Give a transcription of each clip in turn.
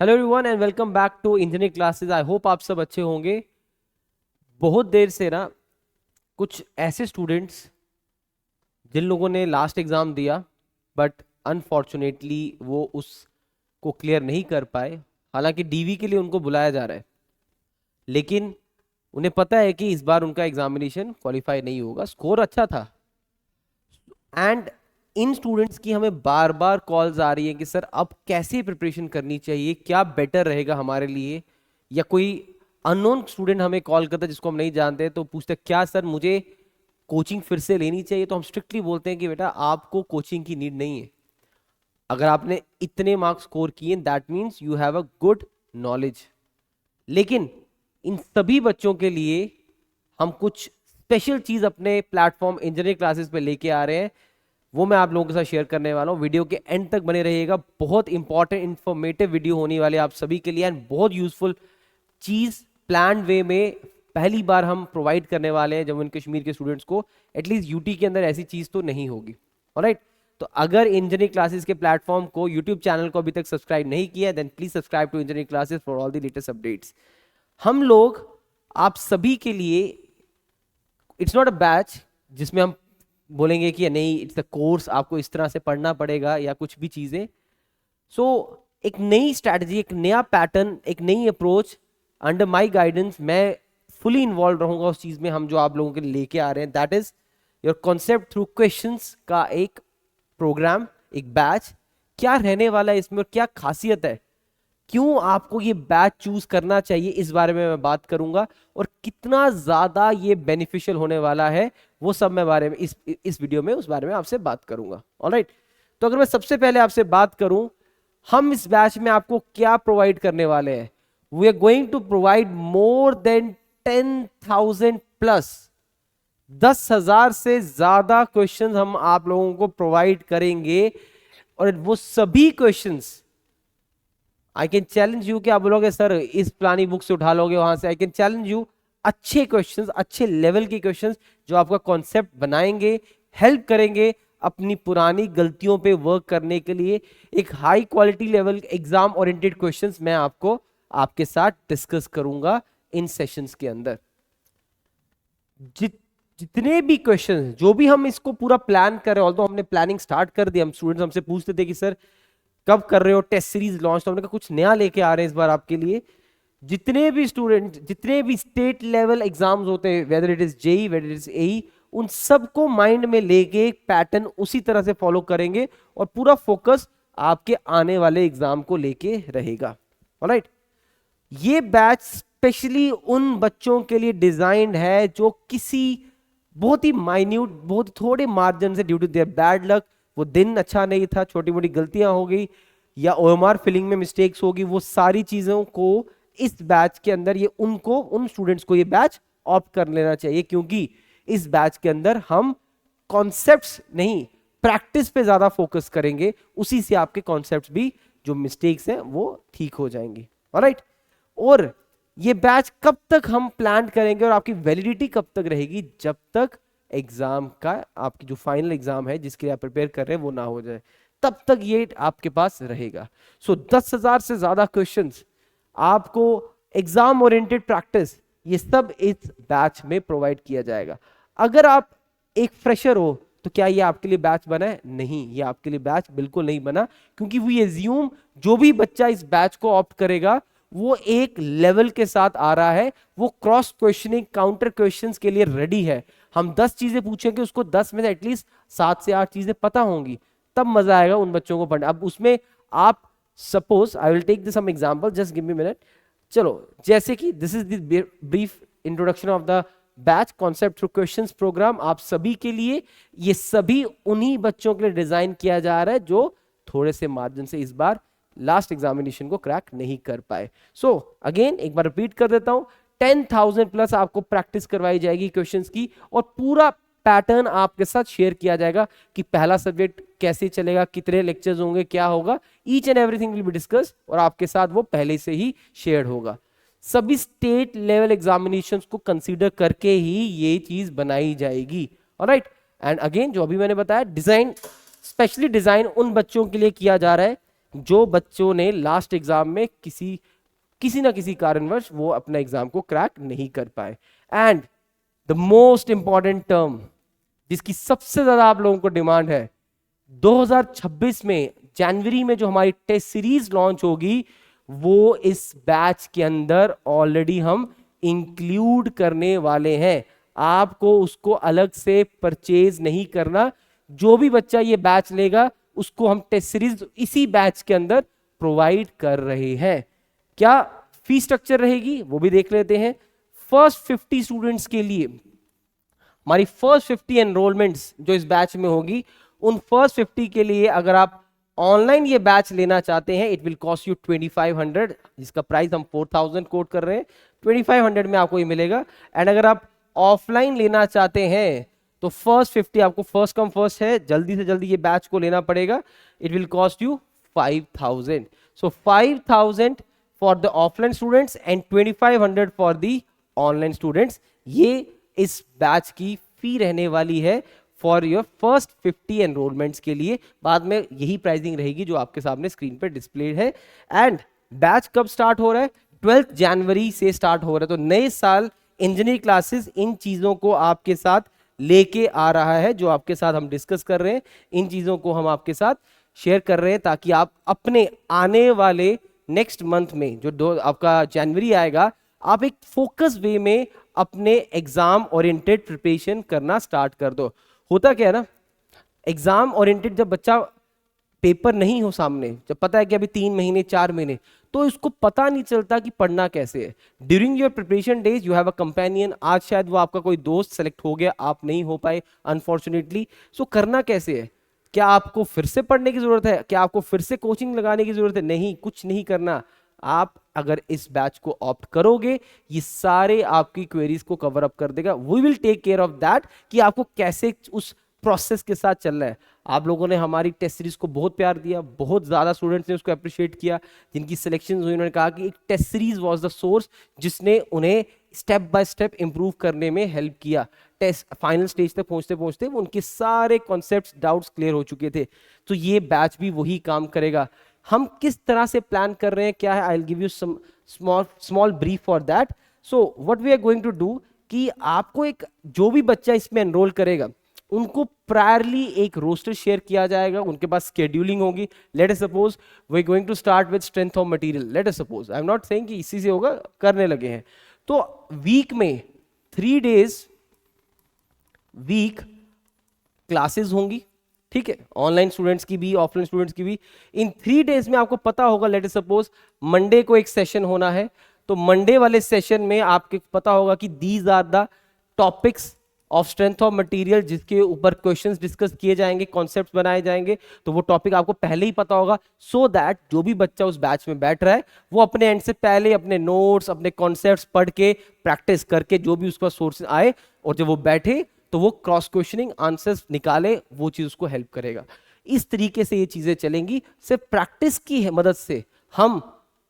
Hello everyone and welcome back to engineering classes. I hope आप सब अच्छे होंगे। बहुत देर से ना कुछ ऐसे स्टूडेंट्स जिन लोगों ने लास्ट एग्जाम दिया बट अनफॉर्चुनेटली वो उसको क्लियर नहीं कर पाए। हालांकि डीवी के लिए उनको बुलाया जा रहा है, लेकिन उन्हें पता है कि इस बार उनका एग्जामिनेशन क्वालिफाई नहीं होगा। स्कोर अच्छा था एंड इन स्टूडेंट्स की हमें बार बार कॉल्स आ रही है कि सर अब कैसे प्रिपरेशन करनी चाहिए, क्या बेटर रहेगा हमारे लिए। या कोई अननोन स्टूडेंट हमें कॉल करता है जिसको हम नहीं जानते, तो पूछते हैं क्या सर मुझे कोचिंग फिर से लेनी चाहिए। तो हम स्ट्रिक्टली बोलते हैं कि बेटा आपको कोचिंग की नीड नहीं है। अगर आपने इतने मार्क्स स्कोर किए that means you have a good knowledge. लेकिन इन सभी बच्चों के लिए हम कुछ स्पेशल चीज अपने प्लेटफॉर्म इंजीनियरिंग क्लासेस पे लेके आ रहे हैं। वो मैं आप लोगों के साथ शेयर करने वाला हूँ। वीडियो के एंड तक बने रहिएगा। बहुत इंपॉर्टेंट इंफॉर्मेटिव वीडियो होने वाली है आप सभी के लिए एंड बहुत यूजफुल चीज प्लान वे में पहली बार हम प्रोवाइड करने वाले हैं जम्मू एंड कश्मीर के स्टूडेंट्स को। एटलीस्ट यूटी के अंदर ऐसी चीज तो नहीं होगी। ऑलराइट, तो अगर इंजीनियरिंग क्लासेस के प्लेटफॉर्म को यूट्यूब चैनल को अभी तक सब्सक्राइब नहीं किया then please subscribe to engineering classes for all the latest updates. हम लोग आप सभी के लिए, इट्स नॉट अ बैच जिसमें हम बोलेंगे कि नहीं इट्स अ कोर्स आपको इस तरह से पढ़ना पड़ेगा या कुछ भी चीजें। सो एक नई स्ट्रैटेजी, एक नया पैटर्न, एक नई अप्रोच अंडर माय गाइडेंस मैं फुली इन्वॉल्व रहूंगा उस चीज में हम जो आप लोगों के लिए लेके आ रहे हैं। That is your concept through questions का एक प्रोग्राम, एक बैच। क्या रहने वाला है इसमें और क्या खासियत है, क्यों आपको ये बैच चूज करना चाहिए, इस बारे में मैं बात करूंगा। और कितना ज्यादा ये बेनिफिशियल होने वाला है वो सब मैं बारे में इस वीडियो में उस बारे में आपसे बात करूंगा। ऑलराइट, तो अगर मैं सबसे पहले आपसे बात करूं हम इस बैच में आपको क्या प्रोवाइड करने वाले हैं। We are going to provide more than 10,000 plus, 10,000 से ज्यादा क्वेश्चंस हम आप लोगों को प्रोवाइड करेंगे। और वो सभी questions I can challenge you कि आप बोलोगे सर इस पुरानी बुक से उठा लोगे वहां से। आई कैन चैलेंज यू अच्छे क्वेश्चंस, अच्छे लेवल के क्वेश्चंस जो आपका कॉन्सेप्ट बनाएंगे, हेल्प करेंगे अपनी पुरानी गलतियों पे वर्क करने के लिए। एक high quality level exam oriented questions मैं आपको आपके साथ डिस्कस करूंगा इन सेशंस के अंदर। जितने भी क्वेश्चंस, जो भी हम इसको पूरा प्लान कर रहे हैं, ऑल्दो हमने प्लानिंग स्टार्ट कर दी। हम स्टूडेंट्स हमसे पूछते थे कि सर कब कर रहे हो टेस्ट सीरीज लॉन्च, तो हमने कहा कुछ नया लेके आ रहे हैं इस बार आपके लिए। जितने भी स्टूडेंट, जितने भी स्टेट लेवल एग्जाम्स होते हैं, whether it is JE whether it is AE, उन सबको माइंड में लेके एक पैटर्न उसी तरह से फॉलो करेंगे और पूरा फोकस आपके आने वाले एग्जाम को लेके रहेगा। ऑलराइट, ये बैच स्पेशली उन बच्चों के लिए डिजाइंड है जो किसी बहुत ही माइन्यूट, बहुत थोड़े मार्जिन से due to their bad luck, वो दिन अच्छा नहीं था, छोटी मोटी गलतियां हो गई या ओएमआर फिलिंग में मिस्टेक्स होगी, वो सारी चीजों को इस बैच के अंदर ये उनको, उन स्टूडेंट्स को ये बैच ऑप्ट कर लेना चाहिए। क्योंकि इस बैच के अंदर हम कॉन्सेप्ट्स नहीं, प्रैक्टिस पे ज्यादा फोकस करेंगे। उसी से आपके कॉन्सेप्ट्स भी जो मिस्टेक्स हैं वो ठीक हो जाएंगे। ऑलराइट, और ये बैच कब तक हम प्लान करेंगे और आपकी वैलिडिटी कब तक रहेगी, जब तक एग्जाम का, आपकी जो फाइनल एग्जाम है जिसके लिए आप प्रिपेयर कर रहे हैं वो ना हो जाए, तब तक ये आपके पास रहेगा। सो 10,000 से ज्यादा क्वेश्चंस आपको, एग्जाम ओरिएंटेड प्रैक्टिस, ये सब इस बैच में प्रोवाइड किया जाएगा। अगर आप एक फ्रेशर हो तो क्या ये आपके लिए बैच बना है? नहीं, ये आपके लिए बैच बिल्कुल नहीं बना। क्योंकि वी एज्यूम जो भी बच्चा इस बैच को ऑप्ट करेगा वो एक लेवल के साथ आ रहा है, वो क्रॉस क्वेश्चनिंग, काउंटर क्वेश्चंस के लिए रेडी है। हम 10 चीजें पूछेंगे, उसको 10 में से एटलीस्ट 7 से 8 चीजें पता होंगी, तब मजा आएगा उन बच्चों को पढ़ने। अब उसमें आप suppose, I will take this some example, just give me minute. चलो, जैसे कि this is the brief introduction of the batch concept through questions program. आप सभी के लिए, ये सभी उन्हीं बच्चों के लिए डिजाइन किया जा रहा है जो थोड़े से मार्जिन से इस बार लास्ट एग्जामिनेशन को क्रैक नहीं कर पाए। सो अगेन एक बार रिपीट कर देता हूं, 10,000 प्लस आपको प्रैक्टिस करवाई जाएगी क्वेश्चंस की, और पूरा पैटर्न आपके साथ शेयर किया जाएगा कि पहला सब्जेक्ट कैसे चलेगा, कितने लेक्चर्स होंगे, क्या होगा, each and everything will be discuss, और आपके साथ वो पहले से ही शेयर होगा। सभी स्टेट लेवल एग्जामिनेशंस को कंसीडर करके ही ये चीज बनाई जाएगी। ऑलराइट, एंड अगेन जो अभी मैंने बताया, डिजाइन, स्पेशली डिजाइन उन बच्चों के लिए किया जा रहा है जो बच्चों ने लास्ट एग्जाम में किसी ना किसी कारणवश वो अपना एग्जाम को क्रैक नहीं कर पाए। And the most important term जिसकी सबसे ज्यादा आप लोगों को डिमांड है, 2026 में जनवरी में जो हमारी टेस्ट सीरीज लॉन्च होगी वो इस बैच के अंदर ऑलरेडी हम इंक्लूड करने वाले हैं। आपको उसको अलग से परचेज नहीं करना, जो भी बच्चा ये बैच लेगा उसको हम टेस्ट सीरीज इसी बैच के अंदर प्रोवाइड कर रहे हैं। क्या फीस स्ट्रक्चर रहेगी वो भी देख लेते हैं। फर्स्ट 50 स्टूडेंट्स के लिए हमारी फर्स्ट 50 एनरोलमेंट्स जो इस बैच में होगी, उन फर्स्ट 50 के लिए अगर आप ऑनलाइन ये बैच लेना चाहते हैं, इट विल कॉस्ट यू 2500, जिसका प्राइस हम 4000 कोट कर रहे हैं, 2500 में आपको ये मिलेगा। एंड अगर आप ऑफलाइन लेना चाहते हैं तो फर्स्ट 50 आपको फर्स्ट कम फर्स्ट है, जल्दी से जल्दी ये बैच को लेना पड़ेगा। It will cost you 5000। So 5000 for the offline students and 2500 for the online students. ये इस बैच की फी रहने वाली है फॉर योर फर्स्ट 50 एनरोलमेंट्स के लिए। बाद में यही प्राइसिंग रहेगी जो आपके सामने स्क्रीन पर डिस्प्ले है। एंड बैच कब स्टार्ट हो रहा है? 12 जनवरी से स्टार्ट हो रहा है। तो नए साल इंजीनियरिंग क्लासेस इन चीजों को आपके साथ लेके आ रहा है, जो आपके साथ हम डिस्कस कर रहे हैं, इन चीजों को हम आपके साथ शेयर कर रहे हैं ताकि आप अपने आने वाले नेक्स्ट मंथ में जो आपका जनवरी आएगा, आप एक फोकस वे में अपने एग्जाम ओरिएंटेड प्रिपरेशन करना स्टार्ट कर दो। होता क्या है ना, एग्जाम ओरिएंटेड जब बच्चा पेपर नहीं हो सामने, जब पता है कि अभी 3 महीने 4 महीने, तो इसको पता नहीं चलता कि पढ़ना कैसे है। During your preparation days you have a companion. आज शायद वो आपका कोई दोस्त सेलेक्ट हो गया, आप नहीं हो पाए अनफॉर्चुनेटली। सो करना कैसे है? क्या आपको फिर से पढ़ने की जरूरत है? क्या आपको फिर से कोचिंग लगाने की जरूरत है? नहीं, कुछ नहीं करना। आप अगर इस बैच को ऑप्ट करोगे, ये सारे आपकी क्वेरीज को कवर अप कर देगा। We will take care of that कि आपको कैसे उस प्रोसेस के साथ चल रहा है। आप लोगों ने हमारी टेस्ट सीरीज को बहुत प्यार दिया, बहुत ज्यादा स्टूडेंट्स ने उसको अप्रिशिएट किया। जिनकी सिलेक्शन हुई उन्होंने कहा कि एक test series was the source जिसने उन्हें स्टेप बाय स्टेप इंप्रूव करने में हेल्प किया। टेस्ट फाइनल स्टेज तक पहुंचते पहुंचते उनके सारे कॉन्सेप्ट्स डाउट्स क्लियर हो चुके थे। तो ये बैच भी वही काम करेगा। हम किस तरह से प्लान कर रहे हैं क्या है, I will give you some small brief for that. So what we are going to do कि आपको एक जो भी बच्चा इसमें एनरोल करेगा उनको प्रायरली एक रोस्टर शेयर किया जाएगा, उनके पास स्केड्यूलिंग होगी। Let us suppose we are going to start with strength of material. Let us suppose, I am not saying कि इसी से होगा, करने लगे हैं तो वीक में 3 डेज वीक क्लासेस होंगी, ठीक है, ऑनलाइन स्टूडेंट्स की भी ऑफलाइन स्टूडेंट्स की भी। इन 3 डेज में आपको पता होगा, लेट अस सपोज मंडे को एक सेशन होना है, तो मंडे वाले सेशन में आपको पता होगा कि these are the topics of strength of material, जिसके ऊपर क्वेश्चंस डिस्कस किए जाएंगे, कॉन्सेप्ट्स बनाए जाएंगे। तो वो टॉपिक आपको पहले ही पता होगा, सो दैट जो भी बच्चा उस बैच में बैठ रहा है वो अपने एंड से पहले अपने नोट्स, अपने कॉन्सेप्ट्स पढ़ के प्रैक्टिस करके जो भी उसका सोर्स आए, और जब वो बैठे तो वो क्रॉस क्वेश्चनिंग आंसर्स निकाले, वो चीज उसको हेल्प करेगा। इस तरीके से ये चीजें चलेंगी। सिर्फ प्रैक्टिस की मदद से हम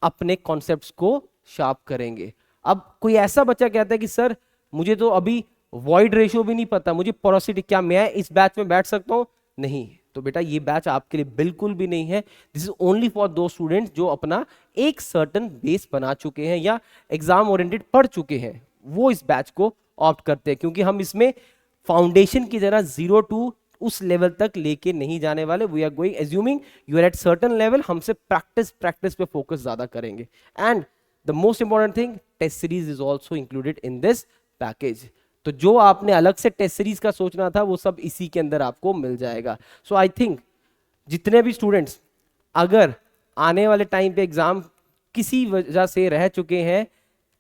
अपने कॉन्सेप्ट्स को शार्प करेंगे। अब कोई ऐसा बच्चा कहता है कि सर मुझे तो अभी वॉइड रेशियो भी नहीं पता, मुझे पोरोसिटी, क्या मैं इस बैच में बैठ सकता हूं? नहीं, तो बेटा ये बैच आपके लिए बिल्कुल भी नहीं है। दिस इज ओनली फॉर दो स्टूडेंट्स जो अपना एक सर्टन बेस बना चुके हैं या एग्जाम ओरिएंटेड पढ़ चुके हैं, वो इस बैच को ऑप्ट करते हैं। क्योंकि हम इसमें फाउंडेशन की जरा 0 to उस लेवल तक लेके नहीं जाने वाले। We are going assuming you are at certain level, हमसे प्रैक्टिस पे फोकस ज्यादा करेंगे। And the most important thing, test series is also included in this package. तो जो आपने अलग से टेस्ट सीरीज का सोचना था वो सब इसी के अंदर आपको मिल जाएगा। सो आई थिंक जितने भी स्टूडेंट्स अगर आने वाले टाइम पे एग्जाम किसी वजह से रह चुके हैं,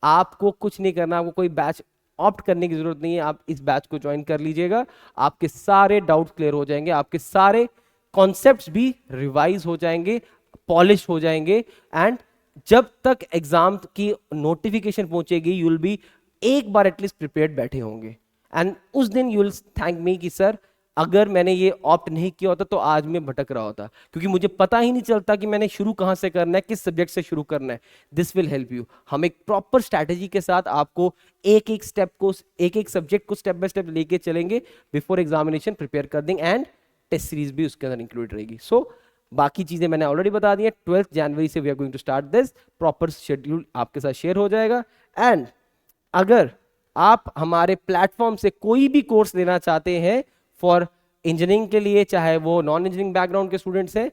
आपको कुछ नहीं करना, आपको कोई बैच ऑप्ट करने की जरूरत नहीं है। आप इस बैच को ज्वाइन कर लीजिएगा, आपके सारे डाउट क्लियर हो जाएंगे, आपके सारे कॉन्सेप्ट्स भी रिवाइज हो जाएंगे, पॉलिश हो जाएंगे। एंड जब तक एग्जाम की नोटिफिकेशन पहुंचेगी, यू विल बी एक बार एटलीस्ट प्रिपेयर्ड बैठे होंगे। एंड उस दिन यू विल थैंक मी कि सर अगर मैंने ये ऑप्ट नहीं किया होता तो आज मैं भटक रहा होता, क्योंकि मुझे पता ही नहीं चलता कि मैंने शुरू कहां से करना है, किस सब्जेक्ट से शुरू करना है। This will help you. हम एक प्रॉपर स्ट्रैटेजी के साथ आपको एक एक स्टेप को, एक एक सब्जेक्ट को स्टेप बाय स्टेप लेके चलेंगे, बिफोर एग्जामिनेशन प्रिपेयर कर देंगे। एंड टेस्ट सीरीज भी उसके अंदर इंक्लूड रहेगी। सो बाकी चीजें मैंने ऑलरेडी बता दी हैं। 12 जनवरी से we are going to start this, proper schedule आपके साथ शेयर हो जाएगा। एंड अगर आप हमारे प्लेटफॉर्म से कोई भी कोर्स लेना चाहते हैं फॉर इंजीनियरिंग के लिए, चाहे वो नॉन इंजीनियरिंग बैकग्राउंड के स्टूडेंट्स हैं,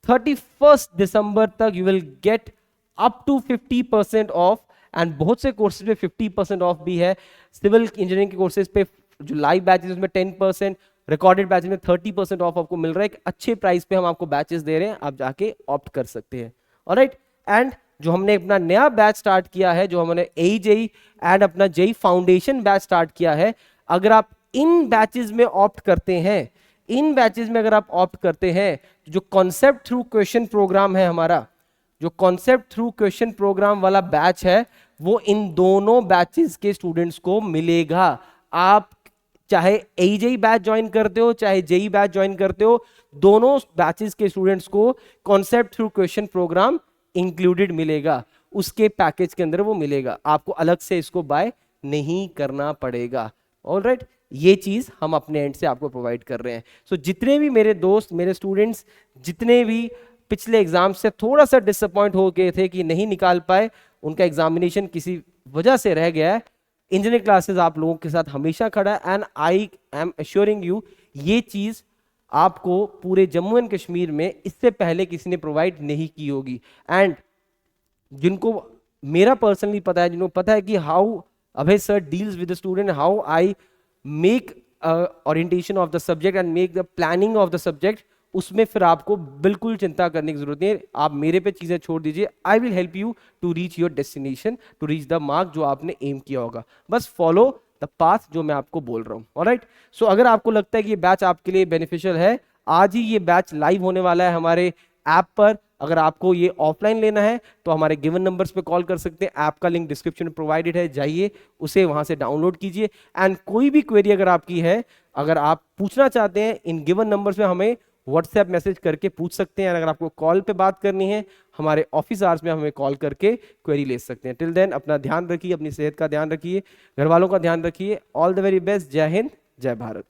31 दिसंबर तक you will get up to 50% off. And बहुत से कोर्सेज पे 50% ऑफ भी है। सिविल इंजीनियरिंग के कोर्सेज पे जो लाइव बैचेस उसमें 10%, रिकॉर्डेड बैचेस में 30% ऑफ आपको मिल रहा है। एक अच्छे प्राइस पे हम आपको बैचेस दे रहे हैं, आप जाके ऑप्ट कर सकते हैं। ऑलराइट, एंड जो हमने अपना नया बैच स्टार्ट किया है, जो हमने AJEE एंड अपना JEE फाउंडेशन बैच स्टार्ट किया है, अगर आप इन बैचेस में ऑप्ट करते हैं, इन बैचेस में अगर आप ऑप्ट करते हैं, जो कॉन्सेप्ट थ्रू क्वेश्चन प्रोग्राम है हमारा, जो कॉन्सेप्ट थ्रू क्वेश्चन प्रोग्राम वाला बैच है, वो इन दोनों बैचेस के स्टूडेंट्स को मिलेगा। आप चाहे AJEE बैच ज्वाइन करते हो, चाहे JEE बैच ज्वाइन करते हो, दोनों बैचेस के स्टूडेंट्स को concept through question program included मिलेगा, उसके पैकेज के अंदर वो मिलेगा, आपको अलग से इसको बाय नहीं करना पड़ेगा। ऑलराइट, ये चीज हम अपने एंड से आपको प्रोवाइड कर रहे हैं। सो जितने भी मेरे दोस्त, मेरे स्टूडेंट्स, जितने भी पिछले एग्जाम से थोड़ा सा डिसअपॉइंट हो गए थे कि नहीं निकाल पाए, उनका एग्जामिनेशन किसी वजह से रह गया है, इंजीनियरिंग क्लासेस आप लोगों के साथ हमेशा खड़ा है। And I am assuring you, ये चीज आपको पूरे जम्मू एंड कश्मीर में इससे पहले किसी ने प्रोवाइड नहीं की होगी। एंड जिनको मेरा पर्सनली पता है, जिनको पता है कि how Abhay sir deals with the student, how I make orientation of the subject and make the planning of the subject, उसमें फिर आपको बिल्कुल चिंता करने की जरूरत नहीं है। आप मेरे पे चीजें छोड़ दीजिए, I will help you to reach your destination, to reach the mark जो आपने एम किया होगा। बस फॉलो द पाथ जो मैं आपको बोल रहा हूँ। ऑलराइट, सो अगर आपको लगता है कि ये बैच आपके लिए बेनिफिशियल है, आज ही ये बैच लाइव होने वाला है हमारे ऐप पर। अगर आपको ये ऑफलाइन लेना है तो हमारे गिवन नंबर्स पे कॉल कर सकते हैं, ऐप का लिंक डिस्क्रिप्शन में प्रोवाइडेड है, जाइए उसे वहां से डाउनलोड कीजिए। एंड कोई भी क्वेरी अगर आपकी है, अगर आप पूछना चाहते हैं, इन गिवन नंबर्स पे हमें व्हाट्सएप मैसेज करके पूछ सकते हैं। अगर आपको कॉल पे बात करनी है, हमारे ऑफिस आवर्स में हमें कॉल करके क्वेरी ले सकते हैं। टिल देन अपना ध्यान रखिए, अपनी सेहत का ध्यान रखिए, घर वालों का ध्यान रखिए। All the very best. जय हिंद, जय भारत।